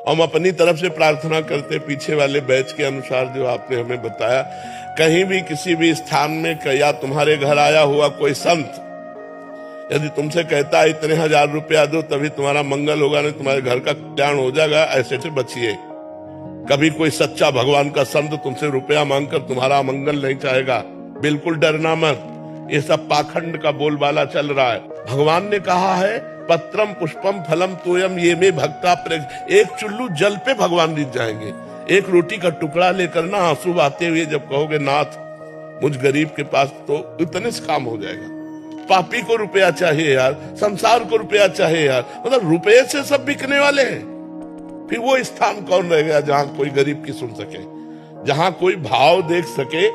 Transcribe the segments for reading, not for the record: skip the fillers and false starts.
हम अपनी तरफ से प्रार्थना करते पीछे वाले बैच के अनुसार जो आपने हमें बताया, कहीं भी किसी भी स्थान में या तुम्हारे घर आया हुआ कोई संत यदि तुमसे कहता है इतने 1000 रुपया दो तभी तुम्हारा मंगल होगा, नहीं तुम्हारे घर का कल्याण हो जाएगा, ऐसे से बचिए। कभी कोई सच्चा भगवान का संत तुमसे रुपया मांगकर तुम्हारा मंगल नहीं चाहेगा, बिल्कुल डरना मत। ये सब पाखंड का बोलबाला चल रहा है। भगवान ने कहा है पत्रम पुष्पम फलम तोयम ये में भक्ता प्रेम। एक चुल्लू जल पे भगवान जीत जाएंगे। एक रोटी का टुकड़ा लेकर ना आंसू आते हुए जब कहोगे नाथ मुझ गरीब के पास, तो इतने से काम हो जाएगा। पापी को रुपया चाहिए यार, संसार को रुपया चाहिए यार, मतलब रुपये से सब बिकने वाले हैं। फिर वो स्थान कौन रह गया जहां कोई गरीब की सुन सके, जहां कोई भाव देख सके,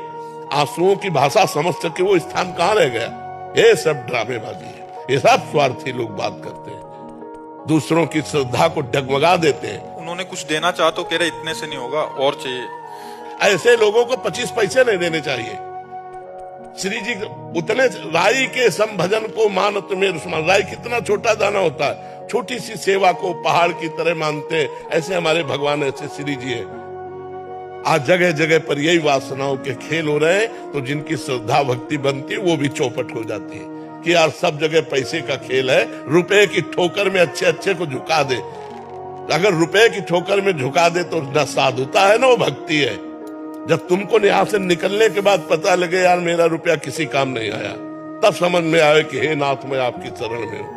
आंसुओं की भाषा समझ सके, वो स्थान कहां रह गया? ये सब ड्रामेबाजी है, ये सब स्वार्थी लोग बात करते हैं, दूसरों की श्रद्धा को डगमगा देते हैं। उन्होंने कुछ देना चाहा तो कह रहे इतने से नहीं होगा और चाहिए। ऐसे लोगों को 25 पैसे नहीं देने चाहिए। श्री जी उतने राई के संभजन को मानत में रुस्मान, राई कितना छोटा दाना होता है, छोटी सी सेवा को पहाड़ की तरह मानते हैं। ऐसे हमारे भगवान, ऐसे श्री जी है। आज जगह जगह पर यही वासनाओं के खेल हो रहे हैं, तो जिनकी श्रद्धा भक्ति बनती है वो भी चौपट हो जाती है कि यार सब जगह पैसे का खेल है, रुपए की ठोकर में अच्छे अच्छे को झुका दे। अगर रुपए की ठोकर में झुका दे तो न साधुता है ना वो भक्ति है। जब तुमको यहाँ से निकलने के बाद पता लगे यार मेरा रुपया किसी काम नहीं आया, तब समझ में आए कि हे नाथ मैं आपकी चरण में हूं।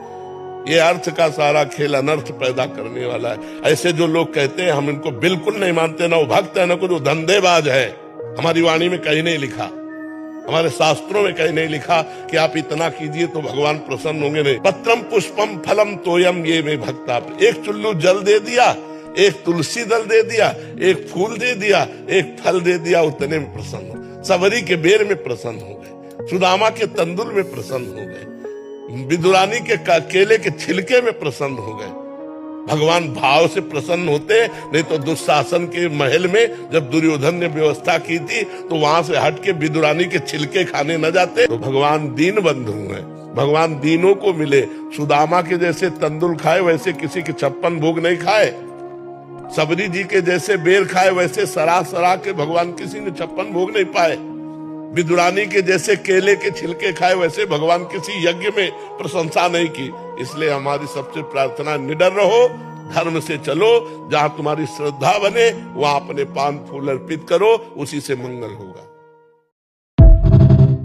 ये अर्थ का सारा खेल अनर्थ पैदा करने वाला है। ऐसे जो लोग कहते हैं हम इनको बिल्कुल नहीं मानते, ना वो भक्त है ना कुछ, वो धंधेबाज है। हमारी वाणी में कहीं नहीं लिखा, हमारे शास्त्रों में कहीं नहीं लिखा कि आप इतना कीजिए तो भगवान प्रसन्न होंगे। नहीं, पत्रम पुष्पम फलम तोयम ये में भक्ता। एक चुल्लू जल दे दिया, एक तुलसी दल दे दिया, एक फूल दे दिया, एक फल दे दिया, उतने में प्रसन्न हो। सबरी के बेर में प्रसन्न हो गए, सुदामा के तंदुल में प्रसन्न हो गए, विदुरानी के केले के छिलके में प्रसन्न हो गए। भगवान भाव से प्रसन्न होते, नहीं तो दुशासन के महल में जब दुर्योधन ने व्यवस्था की थी तो वहां से हट के विदुरानी के छिलके खाने न जाते। तो भगवान दीन बंधु है, भगवान दीनों को मिले। सुदामा के जैसे तंदुल खाए वैसे किसी के 56 भोग नहीं खाए, सबरी जी के जैसे बेर खाए वैसे सरा सरा के भगवान किसी ने 56 भोग नहीं पाए, विदुरानी के जैसे केले के छिलके खाए वैसे भगवान किसी यज्ञ में प्रशंसा नहीं की। इसलिए हमारी सबसे प्रार्थना, निडर रहो, धर्म से चलो, जहां तुम्हारी श्रद्धा बने वहां अपने पान फूल अर्पित करो, उसी से मंगल होगा।